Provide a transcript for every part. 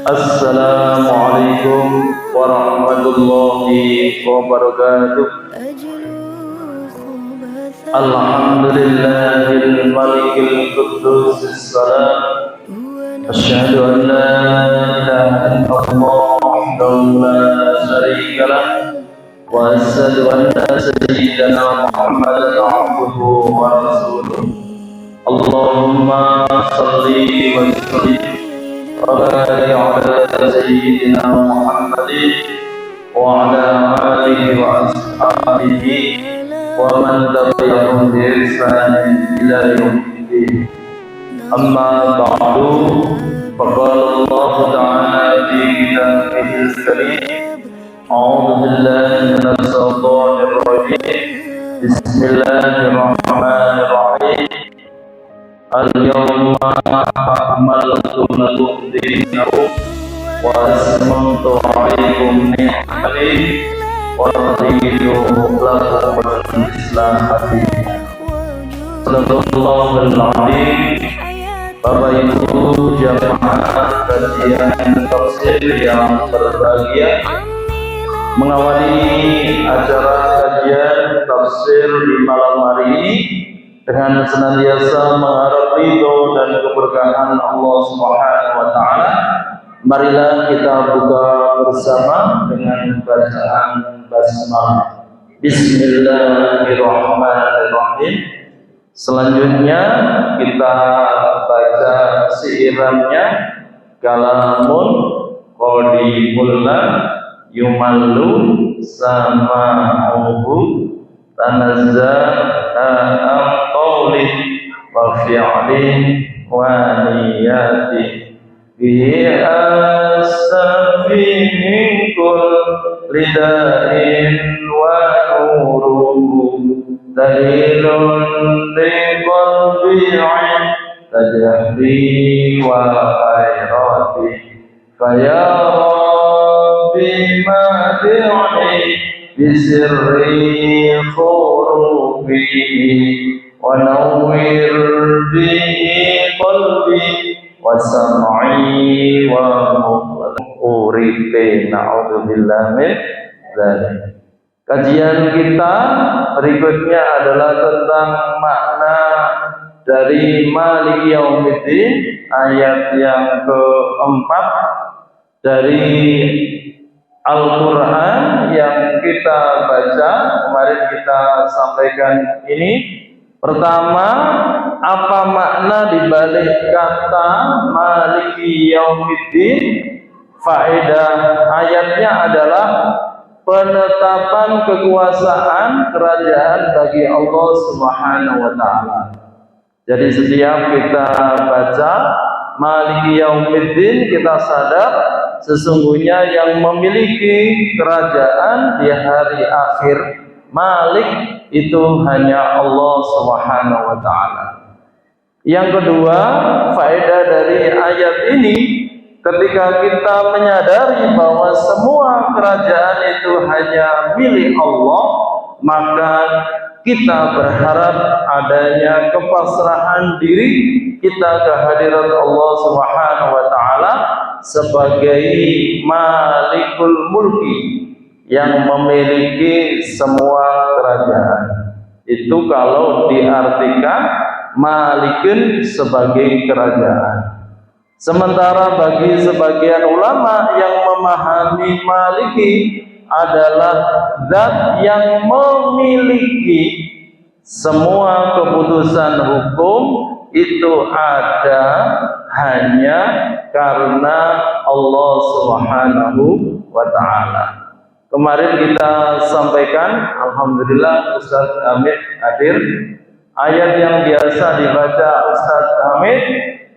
Assalamualaikum warahmatullahi wabarakatuh. Alhamdulillahil malikil qudusis salam. Asyhadu an la ilaha illallah wahdahu la syarika lah. Wa asyhadu anna sayyidana Muhammadan abduhu wa rasuluh. Allahumma shalli wa sallim ala sayyidina Muhammadin wa ala alihi wa ashabihi wa man tabi'ahum bi ihsanin ila yaumiddin. Amma ba'du, faqala Allah ta'ala fi kitabihil karim, a'udzu billahi minasy syaithanir rajim. Bismillahirrahmanirrahim. Al-yawma akmaltu lakum dinakum wa atmamtu 'alaikum ni'mati wa raditu lakum al-Islam dinan. Sallallahu alaihi. Bapak Ibu jamaah kajian tafsir yang berbahagia, mengawali acara kajian tafsir di malam hari ini dengan senantiasa mengharap ridho dan keberkahan Allah Subhanahu wa taala, marilah kita buka bersama dengan bacaan basmalah. Bismillahirrahmanirrahim. Selanjutnya kita baca siirannya, kalamun qadimullah yumallu sama'uhu tanazza'a qawlih wa fi'lih wa niyatih bihi astafi min kulli da'in wa nuruhu dalilun liqalbi'in tajahri wa khairati faya rabbi mati'ni bisirri khurufi wa nawwir bihi qalbi wa sam'i wa urifi. Na'udzubillah min dzalik. Kajian kita berikutnya adalah tentang makna dari Maliki Yaumiddin, ayat yang keempat dari Al-Quran yang kita baca. Kemarin kita sampaikan ini. Pertama, apa makna dibalik kata Maliki Yaumiddin? Faedah ayatnya adalah penetapan kekuasaan kerajaan bagi Allah Subhanahu wa taala. Jadi setiap kita baca Maliki Yaumiddin, kita sadar sesungguhnya yang memiliki kerajaan di hari akhir, Malik, itu hanya Allah Subhanahu wa taala. Yang kedua, faedah dari ayat ini, ketika kita menyadari bahwa semua kerajaan itu hanya milik Allah, maka kita berharap adanya kepasrahan diri kita kehadirat Allah Subhanahu wa taala sebagai Malikul Mulki yang memiliki semua kerajaan. Itu kalau diartikan Malikun sebagai kerajaan. Sementara bagi sebagian ulama yang memahami Maliki adalah zat yang memiliki semua keputusan hukum, itu ada hanya karena Allah Subhanahu wa taala. Kemarin kita sampaikan, alhamdulillah Ustaz Hamid hadir. Ayat yang biasa dibaca Ustaz Hamid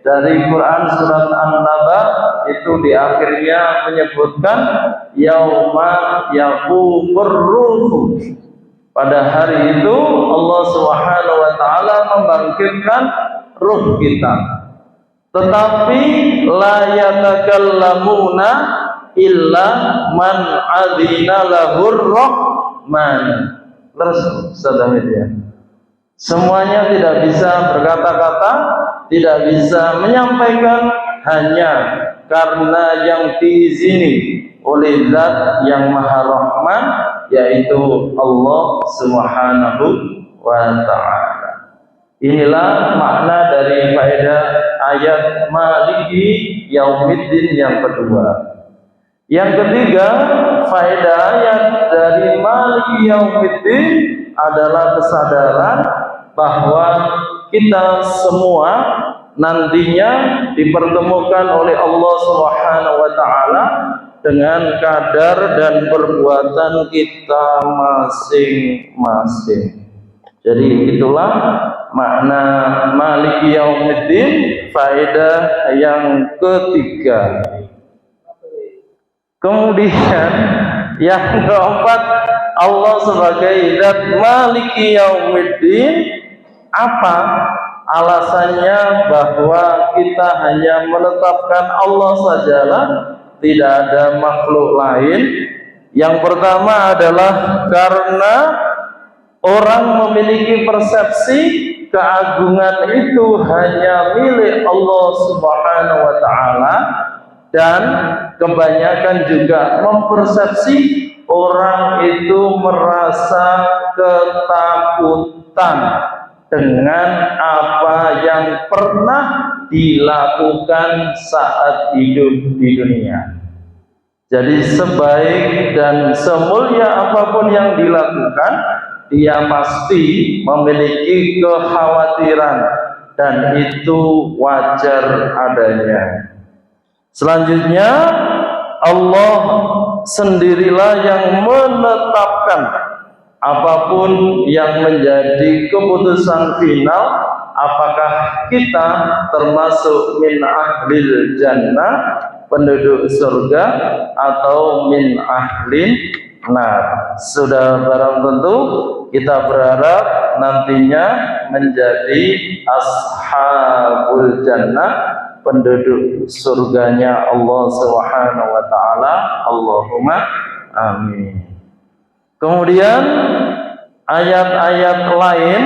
dari Quran surat An-Naba itu di akhirnya menyebutkan yauma yaqumur ruh. Pada hari itu Allah Subhanahu wa taala membangkitkan ruh kita. Tetapi la yatakallamuna illa man adzina lahur rahman. Terus ya. Semuanya tidak bisa berkata-kata, tidak bisa menyampaikan hanya karena yang diizini oleh Zat yang Maha Rahman, yaitu Allah Subhanahu wa Ta'ala. Inilah makna dari faedah ayat Maliki Yaumiddin yang kedua. Yang ketiga, faedah ayat dari Maliki Yaumiddin adalah kesadaran bahwa kita semua nantinya dipertemukan oleh Allah Subhanahu wa Ta'ala dengan kadar dan perbuatan kita masing-masing. Jadi itulah makna Maliki Yaumiddin, faedah yang ketiga. Kemudian yang keempat, Allah sebagai Zat Maliki Yaumiddin, apa alasannya bahwa kita hanya menetapkan Allah sajalah, tidak ada makhluk lain? Yang pertama adalah karena orang memiliki persepsi keagungan itu hanya milik Allah Subhanahu wa Ta'ala, dan kebanyakan juga mempersepsi orang itu merasa ketakutan dengan apa yang pernah dilakukan saat hidup di dunia. Jadi sebaik dan semulia apapun yang dilakukan, dia pasti memiliki kekhawatiran, dan itu wajar adanya. Selanjutnya, Allah sendirilah yang menetapkan apapun yang menjadi keputusan final, apakah kita termasuk min ahlil jannah, penduduk surga, atau min ahlin nar. Sudah barang tentu kita berharap nantinya menjadi ashabul jannah, penduduk surganya Allah Subhanahu wa Ta'ala. Allahumma amin. Kemudian ayat-ayat lain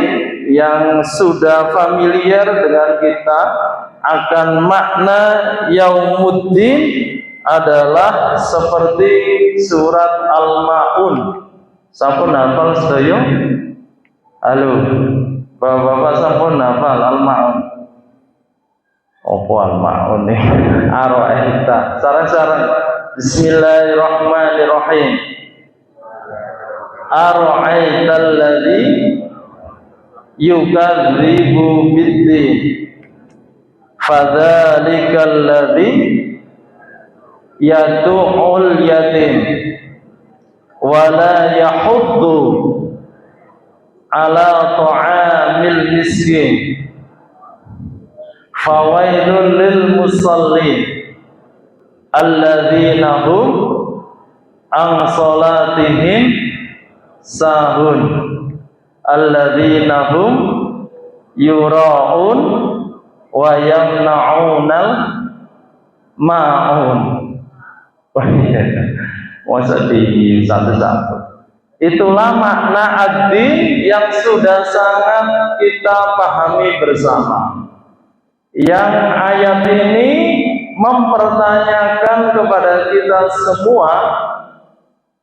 yang sudah familiar dengan kita akan makna Yaumuddin adalah seperti surat Al-Ma'un. Sampun hafal sedaya? Halo, bapak-bapak sampun hafal Al-Ma'un? Opo Al-Ma'un nih? Ara'aita. Sarang-sarang. Bismillahirrahmanirrahim. Ara'aital ladzi yukadzibu biddin, fadzalikal ladzi yadu'ul yatim wa la yahuddu ala ta'amil miskin, fawailul lil musallin alladzina hum an salatihim sahun, alladzina hum yura'un wa yamna'unal ma'un. Masa di satu-satu. Itulah makna ad-din yang sudah sangat kita pahami bersama. Yang ayat ini mempertanyakan kepada kita semua,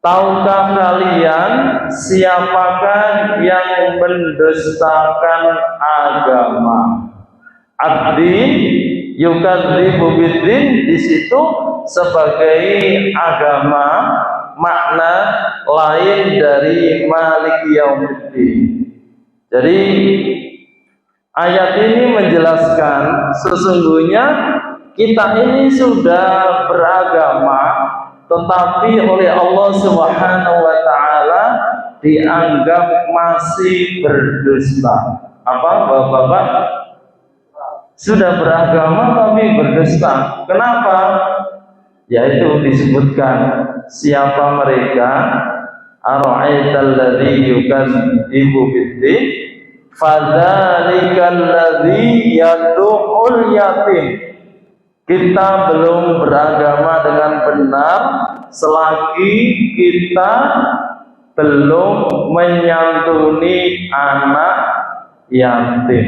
tahukah kalian siapakah yang mendustakan agama? Ad-din yukadzibu biddin di situ sebagai agama, makna lain dari Maliki Yaumiddin. Jadi ayat ini menjelaskan sesungguhnya kita ini sudah beragama, tetapi oleh Allah Subhanahu wa Ta'ala dianggap masih berdusta. Apa Bapak-bapak? Sudah beragama tapi berdusta. Kenapa? Yaitu disebutkan siapa mereka. Ara'aital ladzi yukadzibu biddin, fadzalikal ladzi yadu'ul yatim. Kita belum beragama dengan benar selagi kita belum menyantuni anak yatim.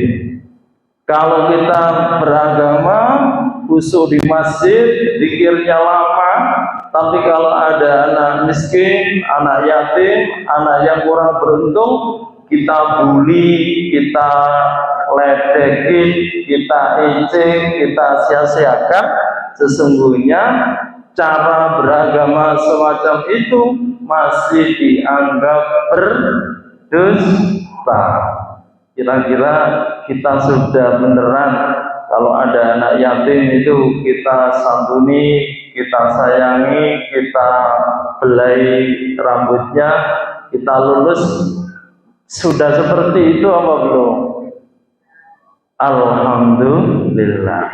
Kalau kita beragama khusyuk di masjid, zikirnya lama, tapi kalau ada anak miskin, anak yatim, anak yang kurang beruntung, kita bully, kita ledekin, kita ejek, kita sia-siakan, sesungguhnya cara beragama semacam itu masih dianggap berdosa. Kira-kira kita sudah beneran kalau ada anak yatim itu kita santuni, kita sayangi, kita belai rambutnya, kita lulus. Sudah seperti itu apa belum? Alhamdulillah.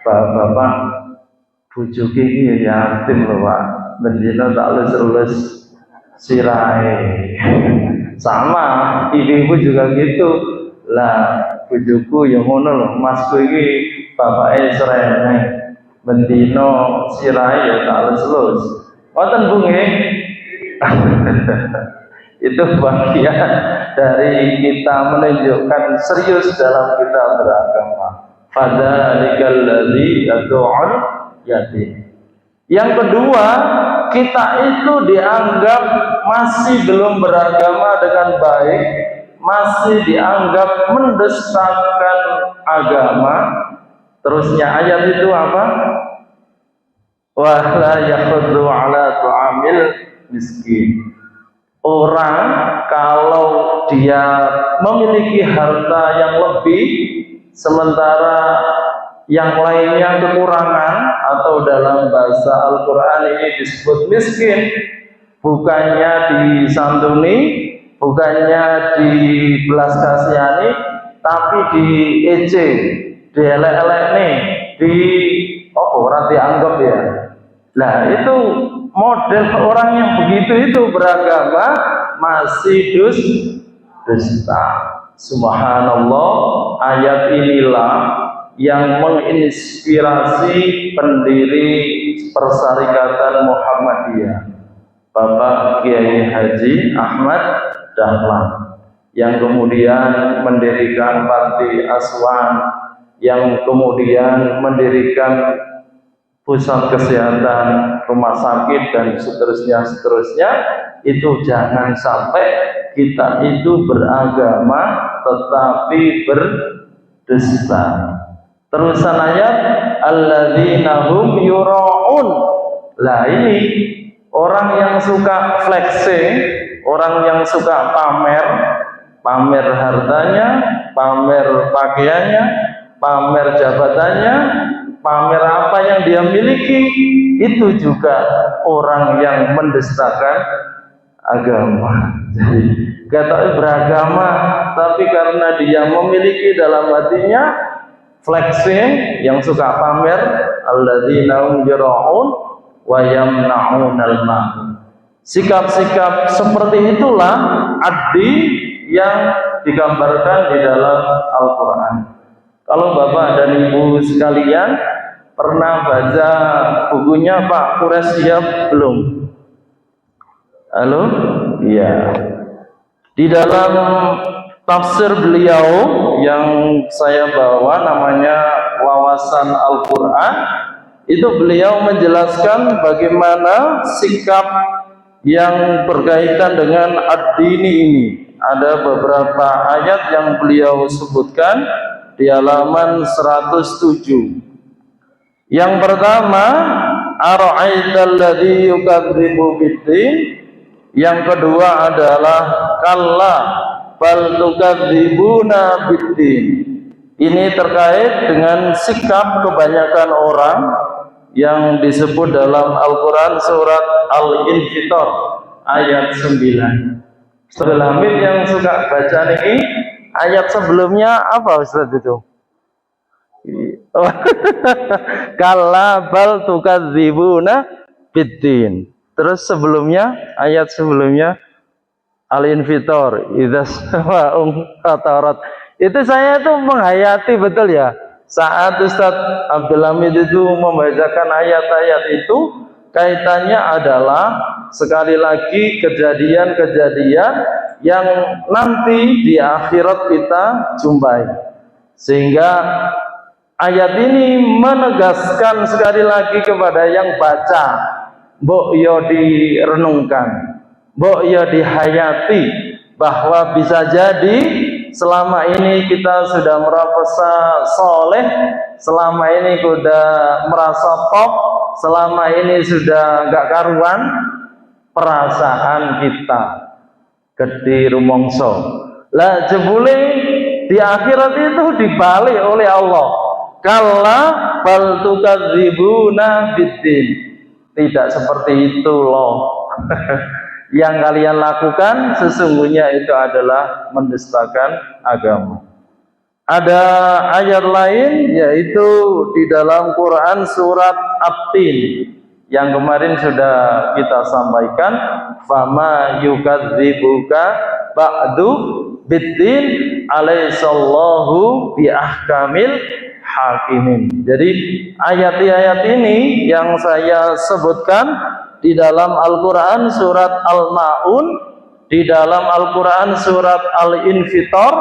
Bapak-bapak bujuk ini yatim loh Pak. Bendina tak lulus sirai. Sama, ibu juga gitu. Lah, bujuku yang ngono loh, masku ini bapaknya serene. Bendino sirai ya tak lulus. Wonten Bu nggih? Itu bagian dari kita menunjukkan serius dalam kita beragama. Fadzalikal ladzi yad'ul yatim. Yang kedua, kita itu dianggap masih belum beragama dengan baik, masih dianggap mendustakan agama. Terusnya ayat itu apa? Wa la yakhuddu ala tu'amil miskin. Orang kalau dia memiliki harta yang lebih, sementara yang lainnya kekurangan, atau dalam bahasa Al-Quran ini disebut miskin, bukannya disantuni, bukannya dibelas kasihani, tapi diejek, dielek-elek nih, orang dianggap ya. Nah itu model orang yang begitu itu beragama masih dusta. Subhanallah, ayat inilah yang menginspirasi pendiri Persyarikatan Muhammadiyah, Bapak Kiai Haji Ahmad Dahlan, yang kemudian mendirikan Panti Asuhan, yang kemudian mendirikan pusat kesehatan, rumah sakit, dan seterusnya. Itu jangan sampai kita itu beragama tetapi berdusta. Terusan ayat, alladzina hum yura'un. Lah ini orang yang suka flexing, orang yang suka pamer hartanya, pamer pakaiannya, pamer jabatannya, pamer apa yang dia miliki, itu juga orang yang mendustakan agama. Jadi kata beragama, tapi karena dia memiliki dalam hatinya flexing, yang suka pamer, alladzina hum yura'un wa yamna'unal ma'un. Sikap-sikap seperti itulah ad-din yang digambarkan di dalam Al-Quran. Kalau Bapak dan Ibu sekalian pernah baca bukunya Pak Quraisy Shihab belum? Halo? Iya. Di dalam tafsir beliau yang saya bawa namanya Wawasan Al-Quran, itu beliau menjelaskan bagaimana sikap yang berkaitan dengan ad-dini ini. Ada beberapa ayat yang beliau sebutkan di halaman 107. Yang pertama, ara'aital ladzi yukadzibu biddin. Yang kedua adalah kalla bal tukadzibuna biddin. Ini terkait dengan sikap kebanyakan orang yang disebut dalam Al-Quran surat Al-Infitar ayat 9. Ustaz Hamid yang suka baca ini, ayat sebelumnya apa Ustaz itu? Kalla bal tukadzibuna biddin. Terus sebelumnya, ayat sebelumnya Al-Infitar idzas sama'un fatarat. Itu saya tuh menghayati betul ya. Saat Ustaz Abdul Hamid itu membacakan ayat-ayat itu, kaitannya adalah sekali lagi kejadian-kejadian yang nanti di akhirat kita jumpai. Sehingga Ayat ini menegaskan sekali lagi kepada yang baca, mbok yo direnungkan, mbok yo dihayati, bahwa bisa jadi selama ini kita sudah merasa soleh, selama ini sudah merasa top, selama ini sudah gak karuan, perasaan kita gede rumongso. Lah jebule di akhirat itu dibalik oleh Allah. Kalla bal tukadzibuna biddin. Tidak seperti itu loh. Yang kalian lakukan sesungguhnya itu adalah mendustakan agama. Ada ayat lain yaitu di dalam Quran surat At-Tin yang kemarin sudah kita sampaikan, fama yukadzibuka ba'du biddin alaihissallahu bi ahkamil hakimin. Jadi ayat-ayat ini yang saya sebutkan di dalam Al-Quran surat Al-Ma'un, di dalam Al-Quran surat Al-Infitor,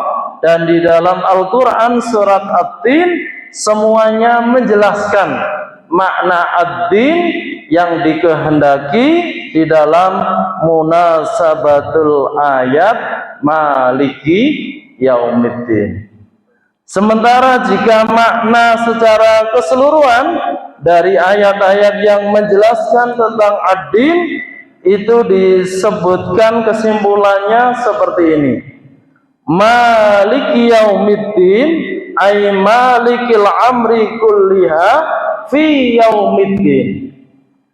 dan di dalam Al-Quran surat At-Tin, semuanya menjelaskan makna ad-din yang dikehendaki di dalam munasabatul ayat maliki yaumiddin. Sementara jika makna secara keseluruhan dari ayat-ayat yang menjelaskan tentang ad-din itu disebutkan kesimpulannya seperti ini. Maliki yaumiddin ay malikil amri kulliha fi yaumiddin.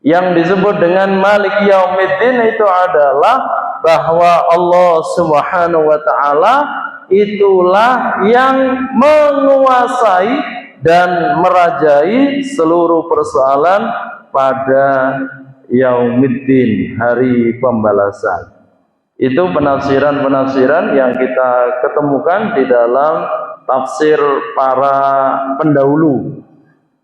Yang disebut dengan maliki yaumiddin itu adalah bahwa Allah Subhanahu wa taala itulah yang menguasai dan merajai seluruh persoalan pada yaumiddin, hari pembalasan. Itu penafsiran-penafsiran yang kita ketemukan di dalam tafsir para pendahulu.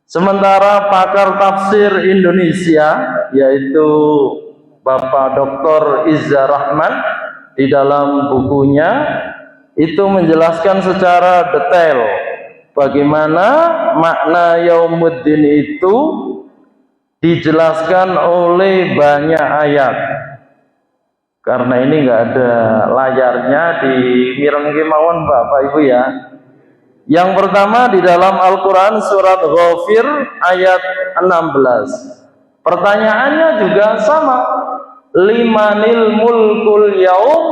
Sementara pakar tafsir Indonesia yaitu Bapak Dr. Izza Rahman di dalam bukunya itu menjelaskan secara detail bagaimana makna yaumuddin itu dijelaskan oleh banyak ayat. Karena ini nggak ada layarnya di mirengke mawon Bapak Ibu ya. Yang pertama di dalam Al-Quran surat Ghafir ayat 16. Pertanyaannya juga sama. Limanil mulkul yaum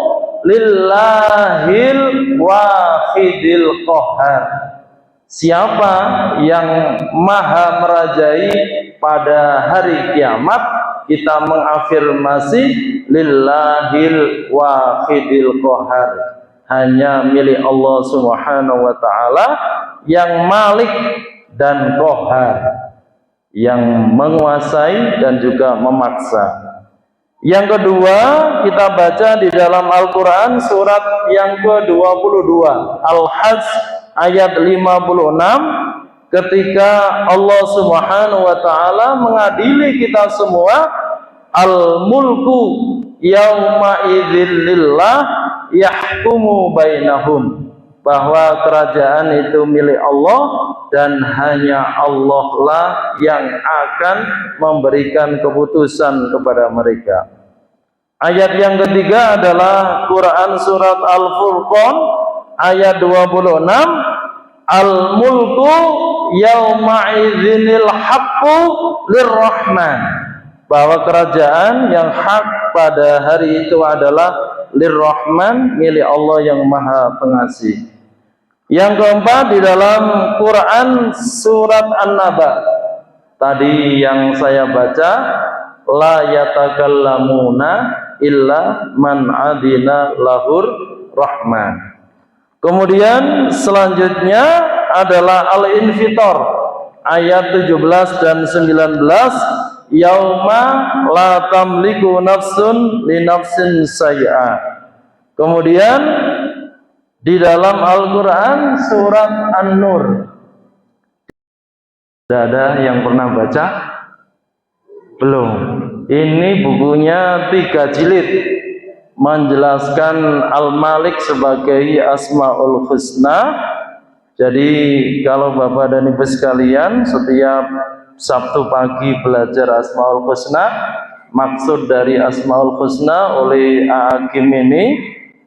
lillahil wahidil qahar. Siapa yang maha merajai pada hari kiamat? Kita mengafirmasi lillahil wahidil qahar, hanya milik Allah Subhanahu wa taala yang malik dan qahar, yang menguasai dan juga memaksa. Yang kedua, kita baca di dalam Al-Quran surat yang ke-22 Al-Hajj ayat 56, ketika Allah Subhanahu wa taala mengadili kita semua, al-mulku yauma idzil lillah yahkumu bainahum, bahwa kerajaan itu milik Allah dan hanya Allah lah yang akan memberikan keputusan kepada mereka. Ayat yang ketiga adalah Quran surat Al-Furqan ayat 26, al-mulku yauma idzinil haqqu lirrahman, bahwa kerajaan yang hak pada hari itu adalah lirrahman, milik Allah yang maha pengasih. Yang keempat di dalam Quran surat An-Naba tadi yang saya baca, la yatakallamuna illa man adina lahur rahman. Kemudian selanjutnya adalah Al-Infitor ayat 17 dan 19, yauma la tamliku nafsun li nafsin say'a. Kemudian di dalam Al-Quran surat An-Nur, sudah ada yang pernah baca? Belum. Ini bukunya 3 jilid menjelaskan Al-Malik sebagai Asmaul Husna, Jadi kalau Bapak dan Ibu sekalian setiap Sabtu pagi belajar Asmaul Husna, maksud dari Asmaul Husna oleh Hakim ini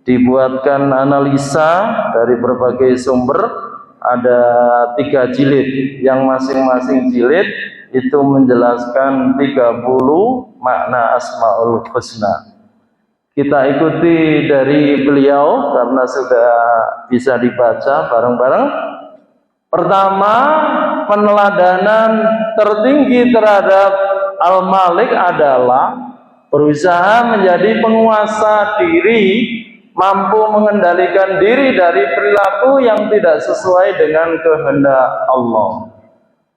dibuatkan analisa dari berbagai sumber, ada 3 jilid yang masing-masing jilid itu menjelaskan 30 makna Asmaul Husna. Kita ikuti dari beliau karena sudah bisa dibaca bareng-bareng. Pertama, peneladanan tertinggi terhadap Al-Malik adalah berusaha menjadi penguasa diri, mampu mengendalikan diri dari perilaku yang tidak sesuai dengan kehendak Allah.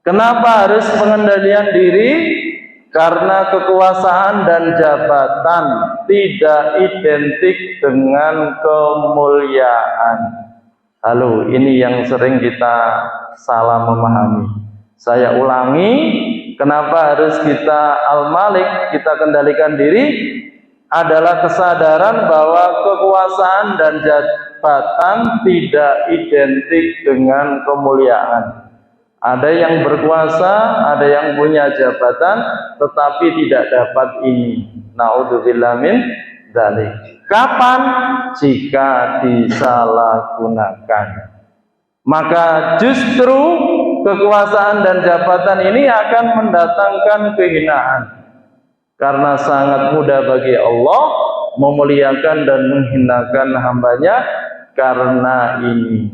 Kenapa harus pengendalian diri? Karena kekuasaan dan jabatan tidak identik dengan kemuliaan. Halo, ini yang sering kita salah memahami. Saya ulangi, kenapa harus kita Al-Malik, kita kendalikan diri? Adalah kesadaran bahwa kekuasaan dan jabatan tidak identik dengan kemuliaan. Ada yang berkuasa, ada yang punya jabatan, tetapi tidak dapat ini. Naudzubillah min dzalik. Kapan? Jika disalahgunakan. Maka justru kekuasaan dan jabatan ini akan mendatangkan kehinaan. Karena sangat mudah bagi Allah memuliakan dan menghinakan hambanya karena ini.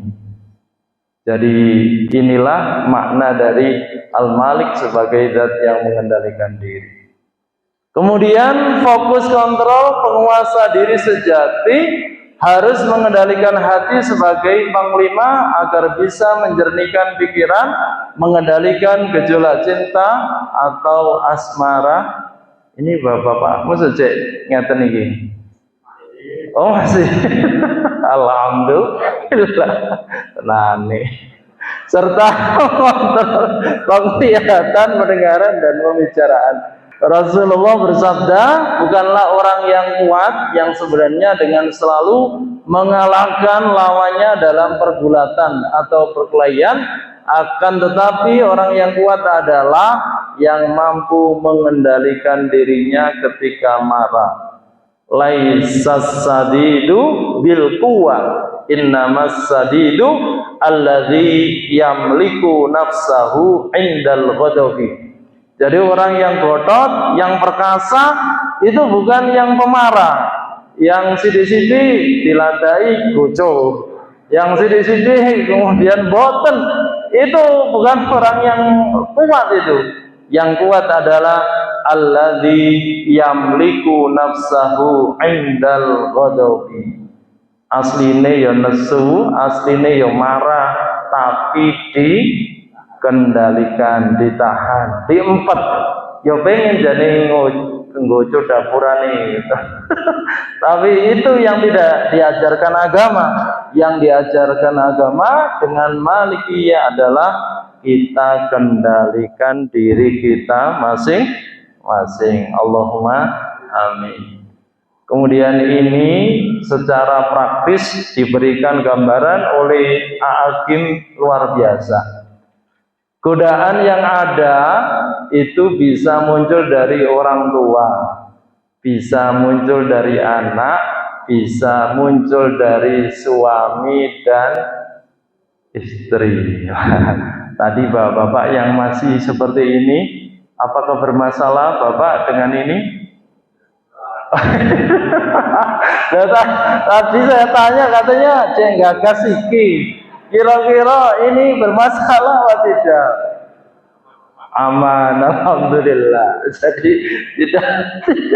Jadi inilah makna dari Al-Malik sebagai zat yang mengendalikan diri. Kemudian fokus kontrol penguasa diri sejati harus mengendalikan hati sebagai panglima agar bisa menjernihkan pikiran, mengendalikan gejolak cinta atau asmara. Ini bapak-bapak, masa cek ngeten iki. Oh masih. Alhamdulillah. Nani. Serta penglihatan, pendengaran dan pembicaraan. Rasulullah bersabda, bukanlah orang yang kuat yang sebenarnya dengan selalu mengalahkan lawannya dalam pergulatan atau perkelahian, akan tetapi orang yang kuat adalah yang mampu mengendalikan dirinya ketika marah. Laisas sadidu bil quwwah, innamas sadidu alladzi yamliku nafsahu indal ghadabi. Jadi orang yang gotot, yang perkasa itu bukan yang pemarah, yang sidi-sidi diladai gocor, yang sidi-sidi kemudian boten, itu bukan orang yang kuat itu. Yang kuat adalah alladzi yamliku nafsahu indal ghadabi. Asline ya nesu, asline ya marah, tapi dikendalikan, ditahan, diempet. Ya pengen jadi nggojo dapurane gitu. Tapi itu yang tidak diajarkan agama. Yang diajarkan agama dengan Malikiyah adalah kita kendalikan diri kita masing-masing. Allahumma amin. Kemudian ini secara praktis diberikan gambaran oleh Hakim luar biasa. Godaan yang ada itu bisa muncul dari orang tua, bisa muncul dari anak, bisa muncul dari suami dan istri. Tadi bapak-bapak yang masih seperti ini, apakah bermasalah bapak dengan ini? Tadi saya tanya katanya gagas iki. Kira-kira ini bermasalah atau tidak? Aman, alhamdulillah. Jadi tidak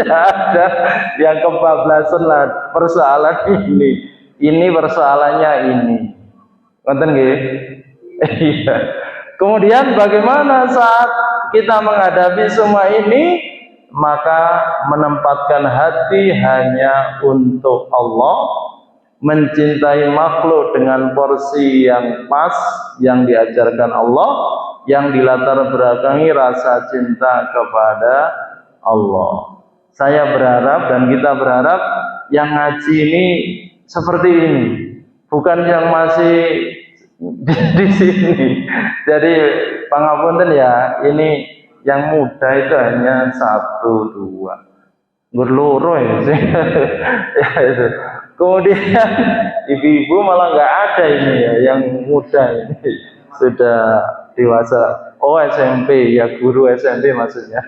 ada yang kebablasan lah persoalan ini. Ini persoalannya ini. Ngerti nggih? Iya. Kemudian bagaimana saat kita menghadapi semua ini? Maka menempatkan hati hanya untuk Allah, mencintai makhluk dengan porsi yang pas yang diajarkan Allah, yang dilatar belakangi rasa cinta kepada Allah. Saya berharap dan kita berharap yang ngaji ini seperti ini, bukan yang masih di sini. Jadi pangapunten ya, ini yang muda itu hanya 1, 2. Berloro ya sih. Ya itu. Kemudian ibu-ibu malah nggak ada ini ya, yang muda ini sudah dewasa. Oh SMP ya, guru SMP maksudnya.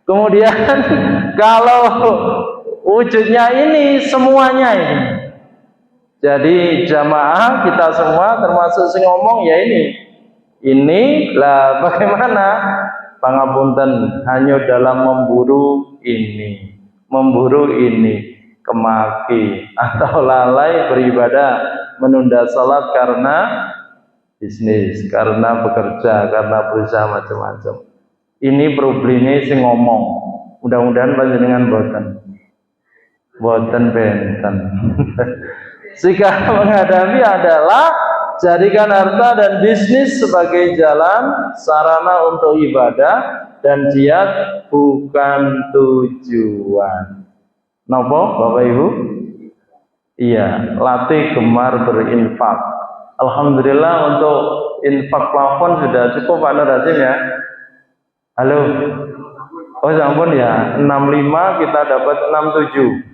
Kemudian kalau wujudnya ini semuanya ini. Jadi jamaah kita semua termasuk sing ngomong ya ini. Ini lah bagaimana? Pangapunten hanya dalam memburu ini kemaki atau lalai beribadah, menunda salat karena bisnis, karena bekerja, karena berusaha macam-macam. Ini problemnya sing ngomong. Mudah-mudahan panjenengan boten benten. Sikap menghadapi adalah jadikan harta dan bisnis sebagai jalan sarana untuk ibadah dan jihad bukan tujuan. Napa Bapak Ibu? Iya, latih gemar berinfak. Alhamdulillah untuk infak plafon sudah cukup Pak Nur Hasim ya. Halo. Oh ampun ya, 65 kita dapat 67.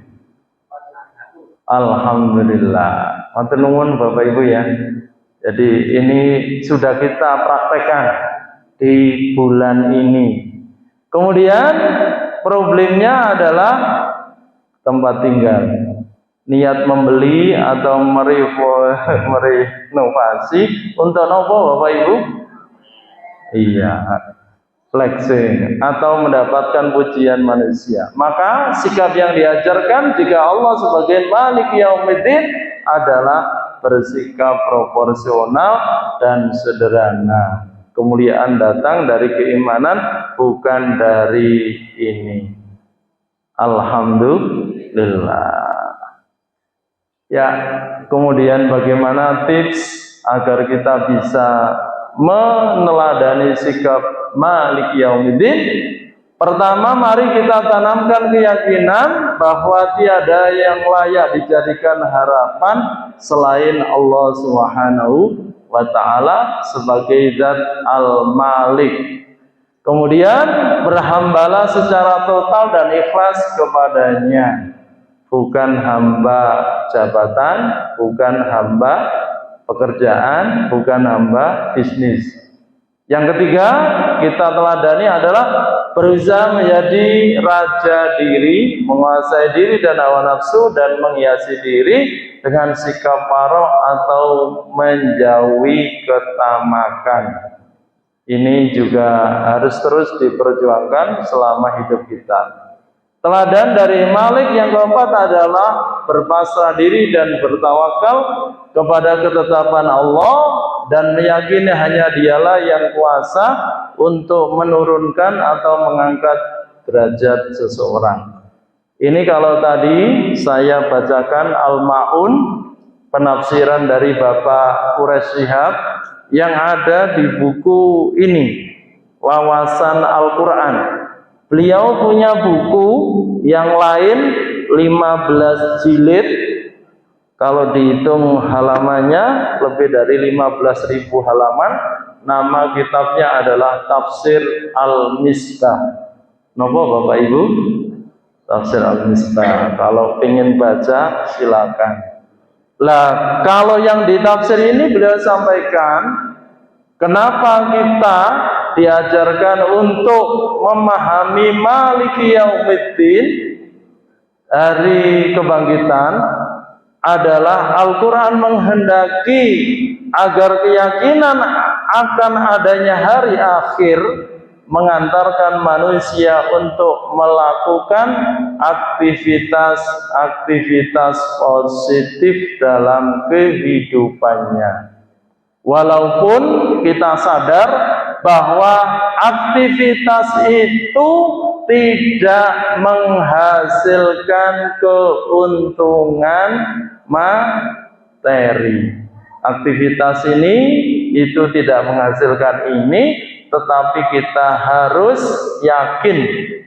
Alhamdulillah. Matur nuwun Bapak Ibu ya. Jadi ini sudah kita praktekkan di bulan ini. Kemudian problemnya adalah tempat tinggal. Niat membeli atau merenovasi untuk nopo Bapak Ibu? Iya, flexing atau mendapatkan pujian manusia. Maka sikap yang diajarkan jika Allah sebagai Malik Yaumiddin adalah bersikap proporsional dan sederhana. Kemuliaan datang dari keimanan, bukan dari ini. Alhamdulillah. Ya, kemudian bagaimana tips agar kita bisa meneladani sikap Malik Yaumiddin? Pertama, mari kita tanamkan keyakinan bahwa tiada yang layak dijadikan harapan selain Allah Subhanahu wa ta'ala sebagai zat Al-Malik. Kemudian berhambalah secara total dan ikhlas kepadanya, bukan hamba jabatan, bukan hamba pekerjaan, bukan hamba bisnis. Yang ketiga, kita teladani adalah berusaha menjadi raja diri, menguasai diri dan hawa nafsu, dan menghiasi diri dengan sikap parok atau menjauhi ketamakan. Ini juga harus terus diperjuangkan selama hidup kita. Teladan dari Malik yang keempat adalah berpasrah diri dan bertawakal kepada ketetapan Allah dan meyakini hanya Dialah yang kuasa untuk menurunkan atau mengangkat derajat seseorang. Ini kalau tadi saya bacakan Al-Ma'un, penafsiran dari Bapak Quraish Shihab yang ada di buku ini, Wawasan Al-Quran. Beliau punya buku yang lain 15 jilid. Kalau dihitung halamannya lebih dari 15.000 halaman. Nama kitabnya adalah Tafsir Al-Misbah. Napa Bapak Ibu? Tafsir Al-Misbah. Kalau ingin baca silakan. Lah, kalau yang ditafsir ini beliau sampaikan, kenapa kita diajarkan untuk memahami Maliki Yaumiddin, hari kebangkitan, adalah Al-Quran menghendaki agar keyakinan akan adanya hari akhir mengantarkan manusia untuk melakukan aktivitas positif dalam kehidupannya. Walaupun kita sadar bahwa aktivitas itu tidak menghasilkan keuntungan materi. Aktivitas ini itu tidak menghasilkan ini, tetapi kita harus yakin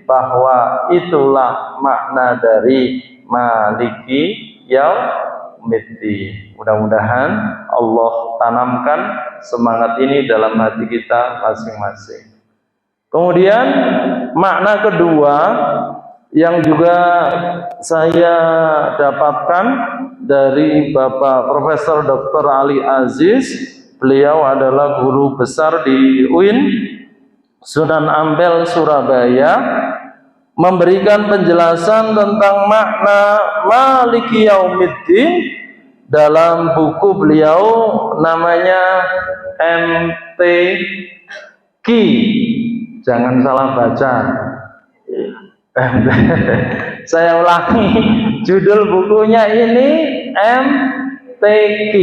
bahwa itulah makna dari Maliki yaumiddin. Mudah-mudahan Allah tanamkan semangat ini dalam hati kita masing-masing. Kemudian makna kedua yang juga saya dapatkan dari Bapak Profesor Dr. Ali Aziz, beliau adalah guru besar di UIN Sunan Ampel Surabaya, memberikan penjelasan tentang makna Maliki Yaumiddin dalam buku beliau namanya MTQ. Jangan salah baca. Saya ulangi, judul bukunya ini MTQ.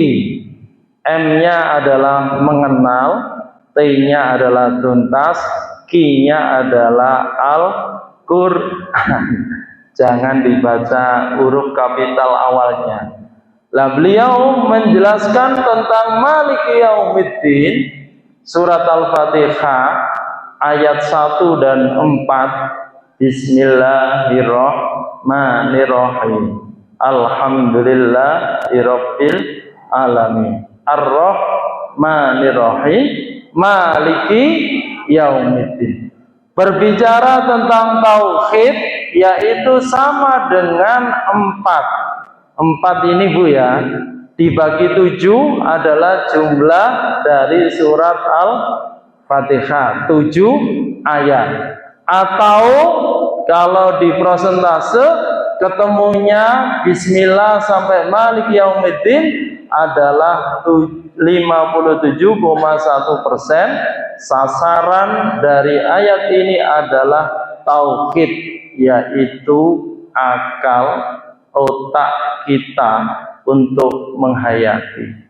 M-nya adalah mengenal, T-nya adalah tuntas, Q-nya adalah Al-Quran. Jangan dibaca huruf kapital awalnya. Lah beliau menjelaskan tentang Maliki Yaumiddin, surat Al-Fatihah ayat 1 dan 4. Bismillahirrahmanirrahim. Alhamdulillahirabbil alamin. Ar-Rahmanirrahim. Maliki Yaumiddin. Berbicara tentang tauhid, yaitu sama dengan 4. 4 ini Bu ya, dibagi 7 adalah jumlah dari surat Al-Fatihah, 7 ayat. Atau kalau di persentase ketemunya Bismillah sampai Maliki Yaumiddin adalah 57,1%. Sasaran dari ayat ini adalah tauhid, yaitu akal otak kita untuk menghayati.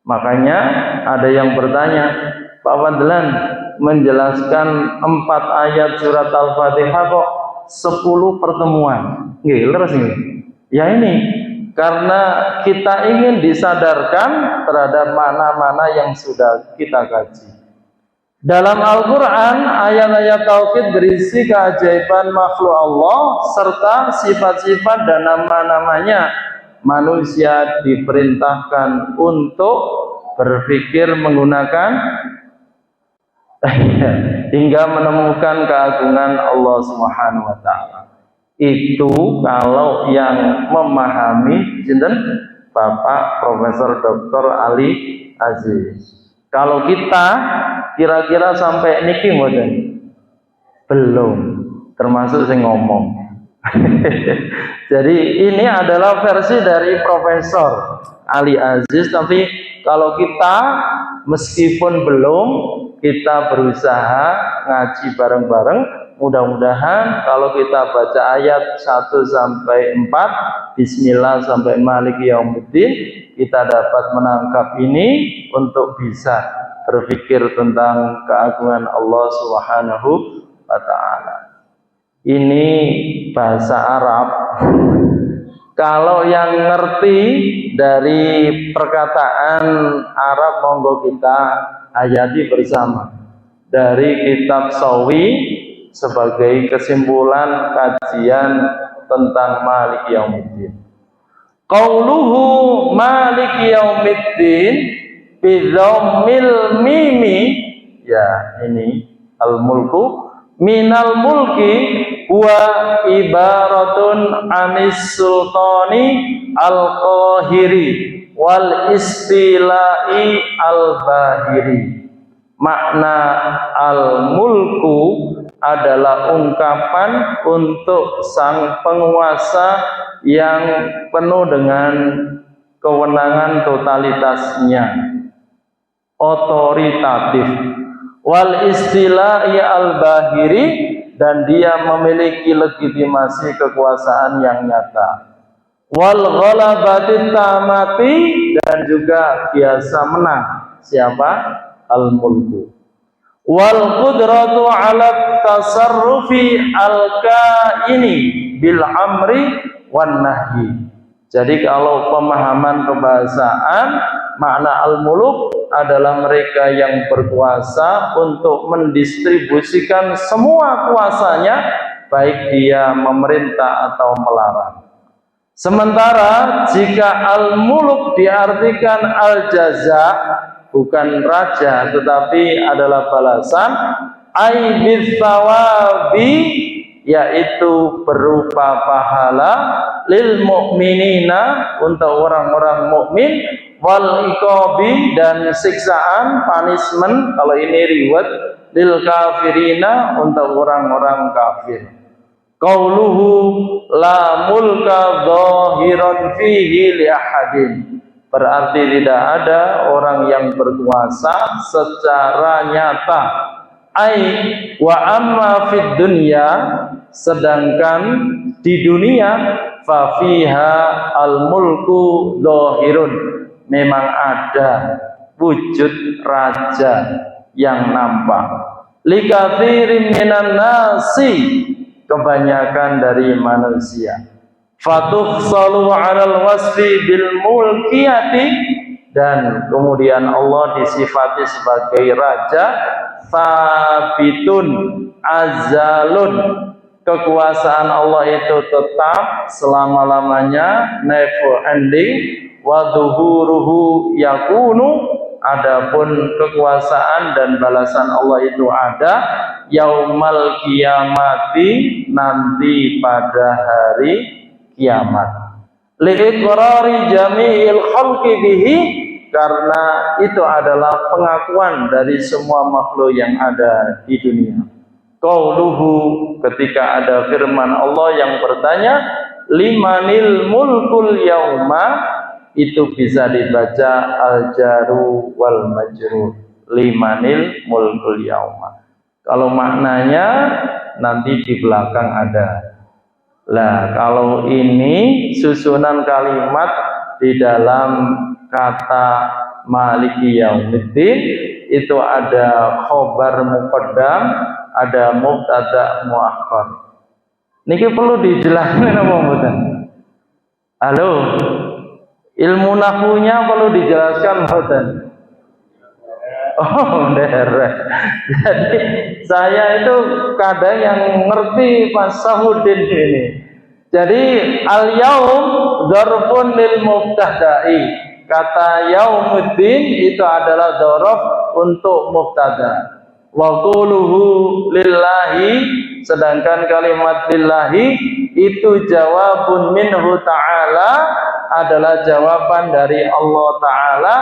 Makanya ada yang bertanya, Pak Wandelan menjelaskan 4 ayat surat Al-Fatihah kok 10 pertemuan. Nggih, leres ini. Ya ini, karena kita ingin disadarkan terhadap mana-mana yang sudah kita kaji. Dalam Al-Quran, ayat-ayat tauhid berisi keajaiban makhluk Allah serta sifat-sifat dan nama-namanya. Manusia diperintahkan untuk berpikir menggunakan hingga menemukan keagungan Allah Subhanahu wa taala. Itu kalau yang memahami jinten Bapak Profesor Dr. Ali Aziz. Kalau kita kira-kira sampai niki mboten? Belum, termasuk saya ngomong. Jadi ini adalah versi dari Profesor Ali Aziz, tapi kalau kita meskipun belum, kita berusaha ngaji bareng-bareng. Mudah-mudahan kalau kita baca ayat 1 sampai 4, Bismillah sampai Maliki Yaumiddin, kita dapat menangkap ini untuk bisa berpikir tentang keagungan Allah Subhanahu wa taala. Ini bahasa Arab. Kalau yang ngerti dari perkataan Arab, monggo kita hayati bersama dari kitab Sawi sebagai kesimpulan kajian tentang Maliki Yaumiddin. Qauluhu Maliki Yaumiddin bidhammil mimi, ya ini al-mulku minal mulki huwa ibaratun anis sultani al-qahiri wal istilai al-bahiri. Makna al-mulku adalah ungkapan untuk sang penguasa yang penuh dengan kewenangan totalitasnya, otoritatif. Wal istilai al-bahiri, dan dia memiliki legitimasi kekuasaan yang nyata. Wal ghalabatit tamati, dan juga biasa menang. Siapa? Al-mulku. Wal qudratu ala tasarrufi al-kaini bil amri wan nahyi. Jadi kalau pemahaman kebahasaan, makna al-muluk adalah mereka yang berkuasa untuk mendistribusikan semua kuasanya, baik dia memerintah atau melarang. Sementara jika al-muluk diartikan al-jaza, bukan raja tetapi adalah balasan, ai bitsawabi, yaitu berupa pahala, lil mu'minina, untuk orang-orang mukmin, wal iqabi, dan siksaan punishment kalau ini reward, lil kafirina, untuk orang-orang kafir. Qauluhu la mulka dhahiran fihi li ahadin, berarti tidak ada orang yang berkuasa secara nyata. Ai wa amma fid dunya, sedangkan di dunia, fa fiha al mulku dhahirun, memang ada wujud raja yang nampak. Likatsirin minan nasi, kebanyakan dari manusia. Fatuhsalu 'alal wasfi bil mulkiyati, dan kemudian Allah disifati sebagai raja, sabitun azalun, kekuasaan Allah itu tetap selama-lamanya, never ending, wa dhuhuruhu yakunu, adapun kekuasaan dan balasan Allah itu ada, yaumal kiamati, nanti pada hari kiamat. Li'iqrari jami'il khalqi bihi, karena itu adalah pengakuan dari semua makhluk yang ada di dunia. Qauluhu, ketika ada firman Allah yang bertanya, limanil mulkul yauma, itu bisa dibaca al-jaru wal majrur, limanil mulkul yauma. Kalau maknanya nanti di belakang ada. Lah, kalau ini susunan kalimat di dalam kata maliki yaumiddin, itu ada khobar muqaddam, ada mubtada muakhar. Niki perlu dijelaskan apa mboten? Halo. Ilmu nahwunya perlu dijelaskan mboten? Oh, derek. Jadi saya itu kadang yang ngerti Pak Sahudin ini. Jadi al-yaum dzarfun lil mubtada'i. Kata yaumuddin itu adalah dzaraf untuk mubtada. Wa quluhu lillahi, sedangkan kalimat lillahi itu jawabun minhu ta'ala, adalah jawaban dari Allah Ta'ala,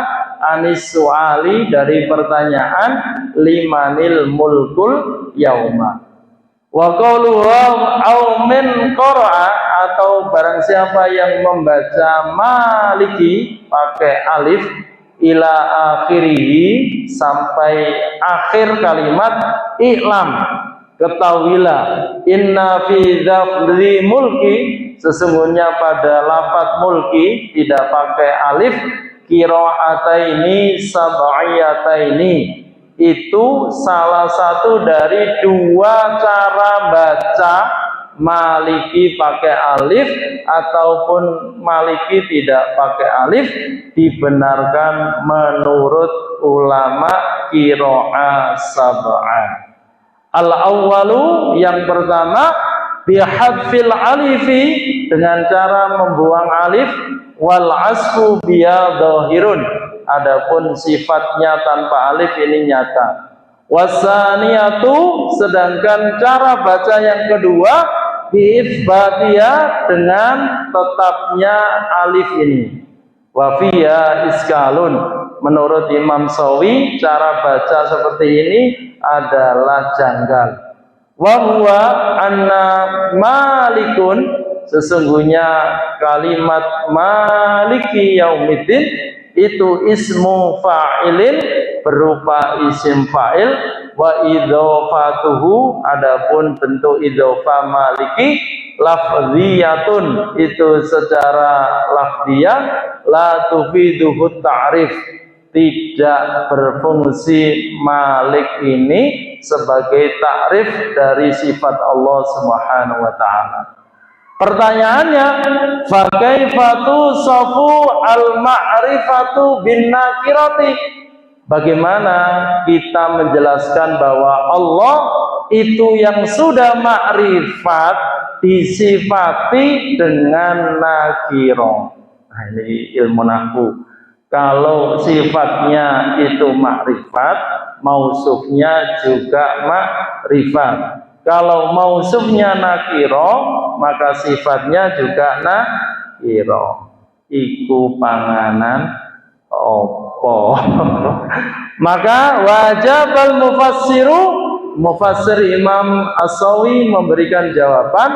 anis su'ali, dari pertanyaan, limanil mulkul yauma. Wa qawluhu au min qara'a, atau barang siapa yang membaca maliki pakai alif, ila akhirihi, sampai akhir kalimat, i'lam, ketahuilah, inna fi dzafri mulki, sesungguhnya pada lafaz mulki tidak pakai alif, qiraataini sab'iyataini, itu salah satu dari dua cara baca maliki pakai alif ataupun maliki tidak pakai alif, dibenarkan menurut ulama qiraah sab'ah. Al-awwalu, yang pertama, bihadfil alifi, dengan cara membuang alif, wal asfu biya dhahirun, adapun sifatnya tanpa alif ini nyata. Wasaniyatu, sedangkan cara baca yang kedua, bi'ithbatiyah, dengan tetapnya alif ini. Wafiyah iskalun, menurut Imam Sawi cara baca seperti ini adalah janggal. Wa huwa anna malikun, sesungguhnya kalimat maliki yaumiddin itu ismu fa'ilin, berupa isim fa'il, wa idhofatuhu, adapun bentuk idhofa maliki, lafziyatun, itu secara lafziyah, la tufiduhu ta'rif, tidak berfungsi malik ini sebagai takrif dari sifat Allah Subhanahu wa taala. Pertanyaannya, fa kaifatu safu al-ma'rifatu bin nakirati? Bagaimana kita menjelaskan bahwa Allah itu yang sudah ma'rifat disifati dengan nakiro. Nah, ini ilmu nahwu. Kalau sifatnya itu makrifat, mausufnya juga makrifat. Kalau mausufnya nakiro, maka sifatnya juga nakiro. Iku panganan opo. Maka wajib mufassir Imam As-Sawi memberikan jawaban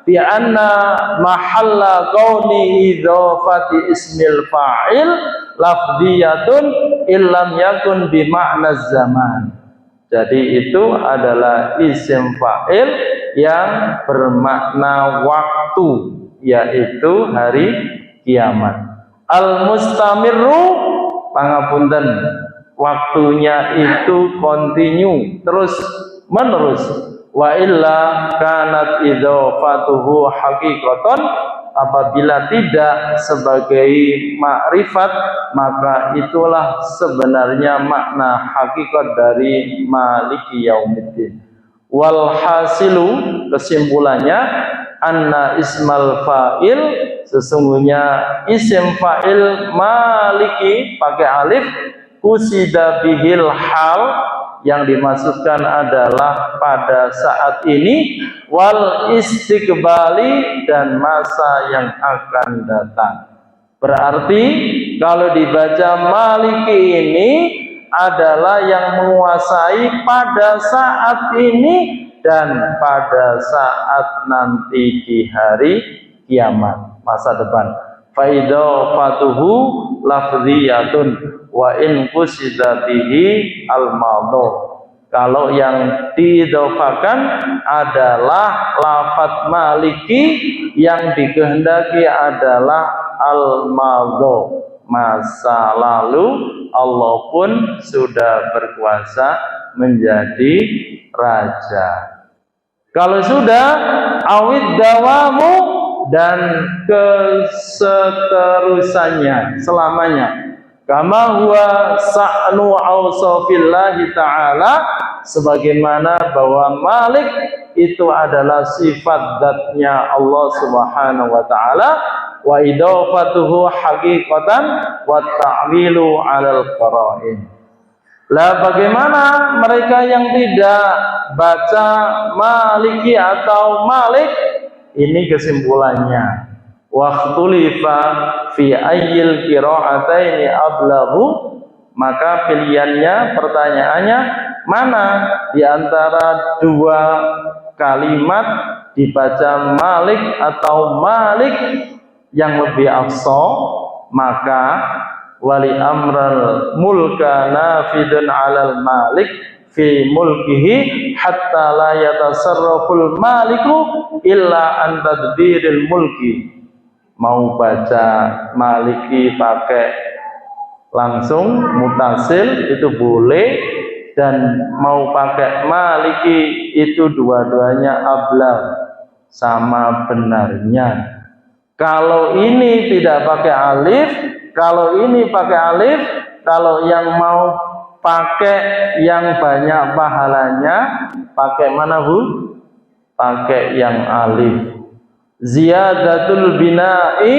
bi anna mahalla qauni idzafati ismil fa'il lafdiyatun illam yakun bi ma'na zaman. Jadi itu adalah isim fa'il yang bermakna waktu, yaitu hari kiamat. Al-mustamirru pangapunten, waktunya itu kontinu, terus menerus. Wa illa kanat idzafatuhu haqiqatan, apabila tidak sebagai makrifat, maka itulah sebenarnya makna hakikat dari maliki yaumiddin. Wal hasilu, kesimpulannya, anna ismal fa'il, sesungguhnya isim fa'il maliki pakai alif, usida bihil hal, yang dimaksudkan adalah pada saat ini, wal istiqbali, dan masa yang akan datang. Berarti kalau dibaca maliki ini adalah yang menguasai pada saat ini dan pada saat nanti di hari kiamat, masa depan. Faidafatuhu lafziyatun wa in qusida bihi al-madhu. Kalau yang diidofakan adalah lafaz maliki, yang dikehendaki adalah al-madhu, masa lalu. Allah pun sudah berkuasa menjadi raja. Kalau sudah awid dawamu, dan keseterusannya, selamanya. Kama huwa sa'nu awsafillahi ta'ala, sebagaimana bahwa Malik itu adalah sifat zatnya Allah Subhanahu wa ta'ala, wa idafatuhu haqiqatan wa ta'wilu 'alal qara'in. Lah bagaimana mereka yang tidak baca Maliki atau Malik? Ini kesimpulannya. Waqtulifa fi ayyil qira'ataini ablaghu, maka pilihannya, pertanyaannya, mana di antara dua kalimat dibaca Malik atau Malik yang lebih afshal? Maka wali amral mulka nafidun 'alal Malik fi mulkihi hatta la yatasarraful maliku illa an tadbiril mulki. Mau baca maliki pakai langsung mutasil itu boleh, dan mau pakai maliki itu dua-duanya ablag, sama benarnya. Kalau ini tidak pakai alif, kalau ini pakai alif, kalau yang mau pakai yang banyak pahalanya, pakai mana Bu? Pakai yang alif. Ziyadatul bina'i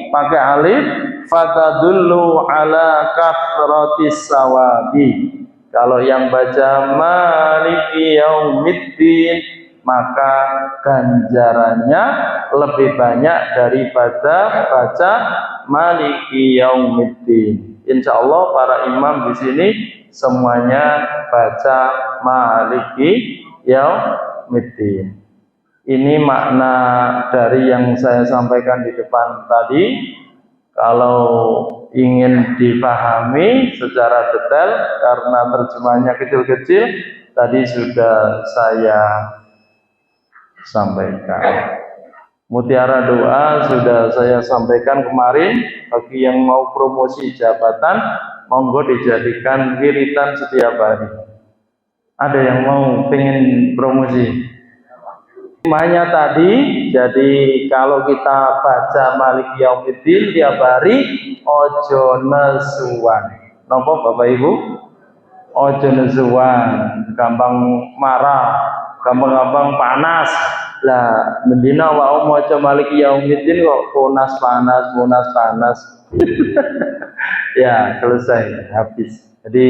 pakai alif, fatadullu ala kathratis sawabi. Kalau yang baca maliki yaumiddin, maka ganjarannya lebih banyak daripada baca maliki yaumiddin. Insya Allah para imam di sini semuanya baca maliki yaumiddin. Ini makna dari yang saya sampaikan di depan tadi. Kalau ingin dipahami secara detail, karena terjemahnya kecil-kecil, tadi sudah saya sampaikan. Mutiara doa sudah saya sampaikan kemarin. Bagi yang mau promosi jabatan, monggo dijadikan wiritan setiap hari. Ada yang mau pengen promosi? Temanya tadi, jadi kalau kita baca Maliki Yaumiddin tiap hari, ojo nesuan. Napa Bapak Ibu? Ojo nesuan, gampang marah, gampang-gampang panas. Lah mendina wa maca Maliki Yaumiddin kok ponas panas. Ya, selesai, habis. Jadi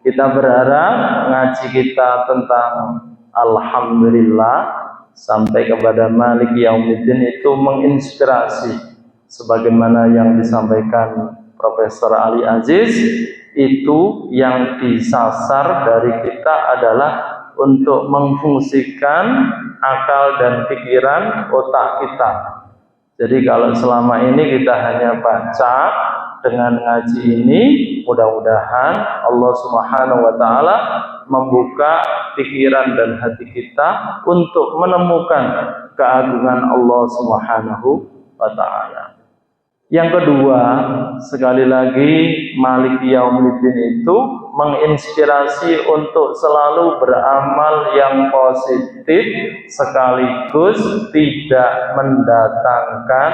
kita berharap ngaji kita tentang alhamdulillah sampai kepada Maliki Yaumiddin itu menginspirasi sebagaimana yang disampaikan Profesor Ali Aziz. Itu yang disasar dari kita adalah untuk memfungsikan akal dan pikiran otak kita. Jadi kalau selama ini kita hanya baca, dengan ngaji ini mudah-mudahan Allah Subhanahu wa taala membuka pikiran dan hati kita untuk menemukan keagungan Allah Subhanahu wa taala. Yang kedua, sekali lagi Maliki Yaumiddin itu menginspirasi untuk selalu beramal yang positif sekaligus tidak mendatangkan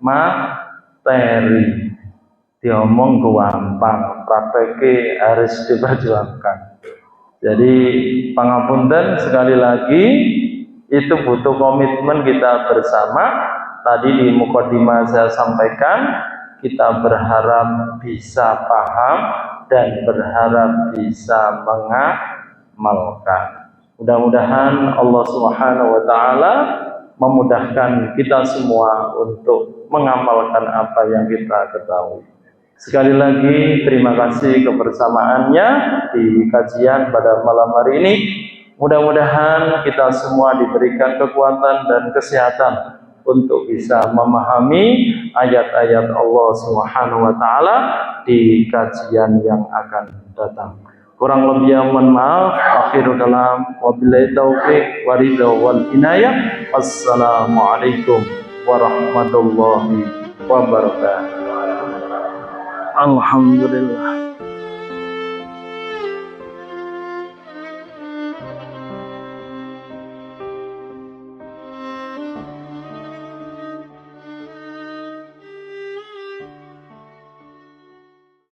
materi. Diomong gampang, prakteknya harus diperjuangkan. Jadi pangapunten sekali lagi itu butuh komitmen kita bersama. Tadi di mukadimah saya sampaikan, kita berharap bisa paham dan berharap bisa mengamalkan. Mudah-mudahan Allah Subhanahu wa taala memudahkan kita semua untuk mengamalkan apa yang kita ketahui. Sekali lagi terima kasih kebersamaannya di kajian pada malam hari ini. Mudah-mudahan kita semua diberikan kekuatan dan kesehatan untuk bisa memahami ayat-ayat Allah Subhanahu wa taala di kajian yang akan datang. Kurang lebih mohon maaf. Akhirul kalam, wabillahi taufiq waridha wal inayah. Assalamualaikum warahmatullahi wabarakatuh. Alhamdulillah.